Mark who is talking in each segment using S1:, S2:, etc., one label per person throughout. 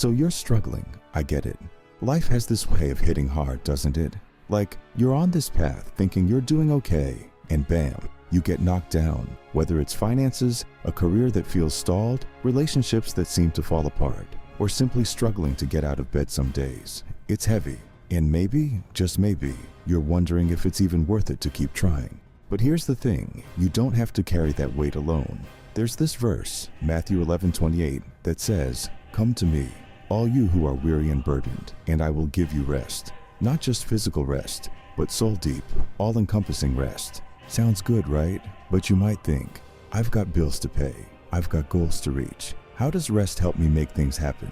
S1: So you're struggling, I get it. Life has this way of hitting hard, doesn't it? Like, you're on this path thinking you're doing okay, and bam, you get knocked down. Whether it's finances, a career that feels stalled, relationships that seem to fall apart, or simply struggling to get out of bed some days. It's heavy, and maybe, just maybe, you're wondering if it's even worth it to keep trying. But here's the thing, you don't have to carry that weight alone. There's this verse, Matthew 11:28, that says, "Come to me, all you who are weary and burdened, and I will give you rest." Not just physical rest, but soul-deep, all-encompassing rest. Sounds good, right? But you might think, I've got bills to pay, I've got goals to reach. How does rest help me make things happen?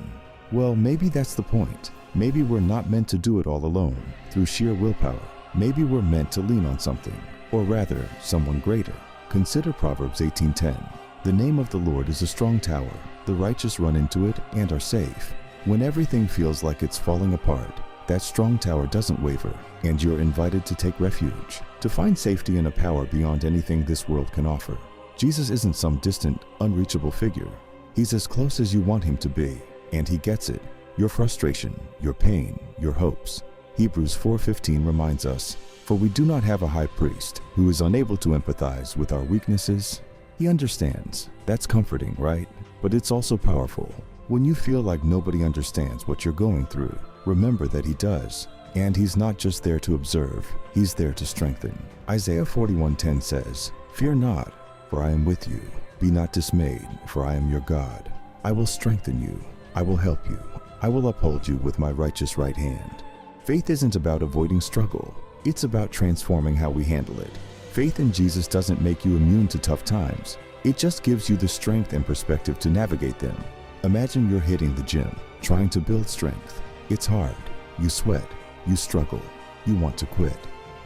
S1: Well, maybe that's the point. Maybe we're not meant to do it all alone, through sheer willpower. Maybe we're meant to lean on something, or rather, someone greater. Consider Proverbs 18:10. The name of the Lord is a strong tower. The righteous run into it and are safe. When everything feels like it's falling apart, that strong tower doesn't waver, and you're invited to take refuge, to find safety in a power beyond anything this world can offer. Jesus isn't some distant, unreachable figure. He's as close as you want him to be, and he gets it. Your frustration, your pain, your hopes. Hebrews 4:15 reminds us, "For we do not have a high priest who is unable to empathize with our weaknesses." He understands. That's comforting, right? But it's also powerful. When you feel like nobody understands what you're going through, remember that he does. And he's not just there to observe, he's there to strengthen. Isaiah 41:10 says, "Fear not, for I am with you. Be not dismayed, for I am your God. I will strengthen you. I will help you. I will uphold you with my righteous right hand." Faith isn't about avoiding struggle. It's about transforming how we handle it. Faith in Jesus doesn't make you immune to tough times. It just gives you the strength and perspective to navigate them. Imagine you're hitting the gym, trying to build strength. It's hard. You sweat. You struggle. You want to quit.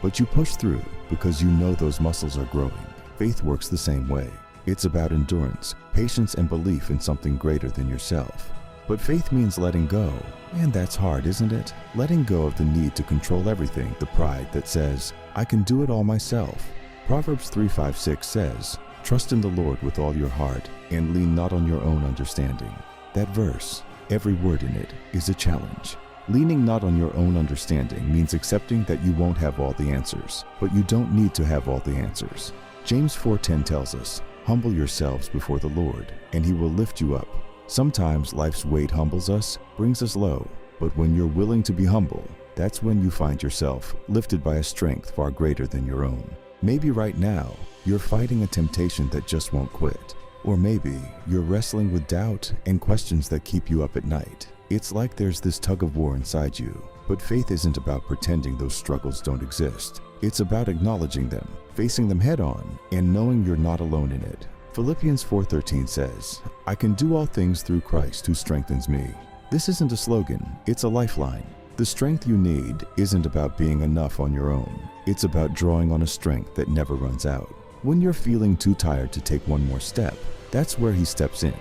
S1: But you push through because you know those muscles are growing. Faith works the same way. It's about endurance, patience, and belief in something greater than yourself. But faith means letting go. And that's hard, isn't it? Letting go of the need to control everything, the pride that says, "I can do it all myself." Proverbs 3:5-6 says, "Trust in the Lord with all your heart, and lean not on your own understanding." That verse, every word in it, is a challenge. Leaning not on your own understanding means accepting that you won't have all the answers, but you don't need to have all the answers. James 4:10 tells us, "Humble yourselves before the Lord, and he will lift you up." Sometimes life's weight humbles us, brings us low, but when you're willing to be humble, that's when you find yourself lifted by a strength far greater than your own. Maybe right now, you're fighting a temptation that just won't quit. Or maybe you're wrestling with doubt and questions that keep you up at night. It's like there's this tug of war inside you. But faith isn't about pretending those struggles don't exist. It's about acknowledging them, facing them head on, and knowing you're not alone in it. Philippians 4:13 says, "I can do all things through Christ who strengthens me." This isn't a slogan, it's a lifeline. The strength you need isn't about being enough on your own. It's about drawing on a strength that never runs out. When you're feeling too tired to take one more step, that's where he steps in.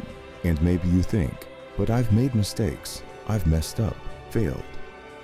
S1: And maybe you think, "But I've made mistakes. I've messed up, failed."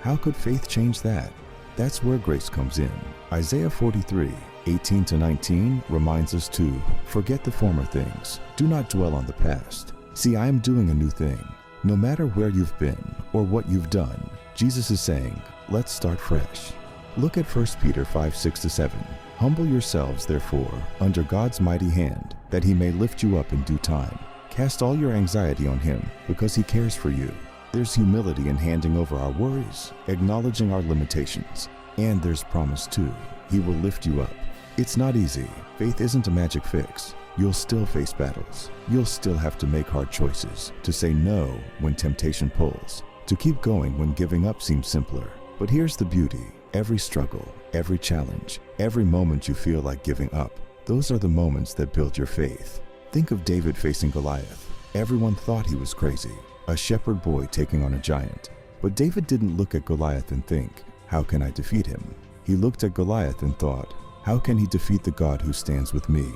S1: How could faith change that? That's where grace comes in. Isaiah 43:18-19 reminds us to forget the former things. Do not dwell on the past. See, I am doing a new thing. No matter where you've been or what you've done, Jesus is saying, let's start fresh. Look at 1 Peter 5:6-7. Humble yourselves, therefore, under God's mighty hand, that he may lift you up in due time. Cast all your anxiety on him, because he cares for you. There's humility in handing over our worries, acknowledging our limitations. And there's promise too. He will lift you up. It's not easy. Faith isn't a magic fix. You'll still face battles. You'll still have to make hard choices, to say no when temptation pulls, to keep going when giving up seems simpler. But here's the beauty. Every struggle, every challenge, every moment you feel like giving up, those are the moments that build your faith. Think of David facing Goliath. Everyone thought he was crazy, a shepherd boy taking on a giant. But David didn't look at Goliath and think, how can I defeat him? He looked at Goliath and thought, how can he defeat the God who stands with me?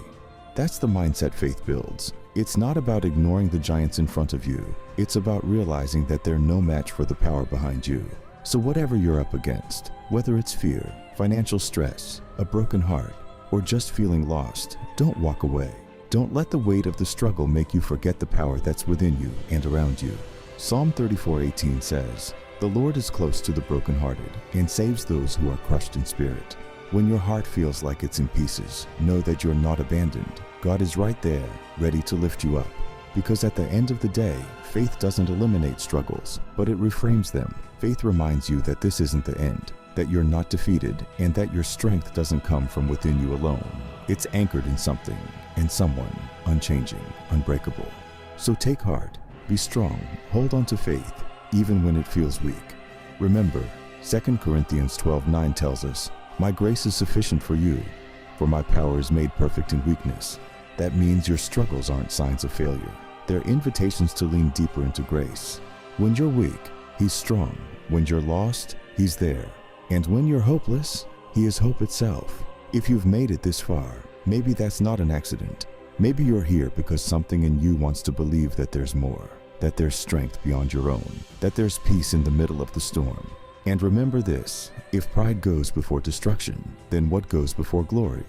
S1: That's the mindset faith builds. It's not about ignoring the giants in front of you. It's about realizing that they're no match for the power behind you. So whatever you're up against, whether it's fear, financial stress, a broken heart, or just feeling lost, don't walk away. Don't let the weight of the struggle make you forget the power that's within you and around you. Psalm 34:18 says, "The Lord is close to the brokenhearted and saves those who are crushed in spirit." When your heart feels like it's in pieces, know that you're not abandoned. God is right there, ready to lift you up. Because at the end of the day, faith doesn't eliminate struggles, but it reframes them. Faith reminds you that this isn't the end, that you're not defeated, and that your strength doesn't come from within you alone. It's anchored in something and someone, unchanging, unbreakable. So take heart, be strong, hold on to faith, even when it feels weak. Remember, 2 Corinthians 12:9 tells us, "My grace is sufficient for you, for my power is made perfect in weakness." That means your struggles aren't signs of failure. They're invitations to lean deeper into grace. When you're weak, He's strong. When you're lost, He's there. And when you're hopeless, He is hope itself. If you've made it this far, maybe that's not an accident. Maybe you're here because something in you wants to believe that there's more, that there's strength beyond your own, that there's peace in the middle of the storm. And remember this, if pride goes before destruction, then what goes before glory?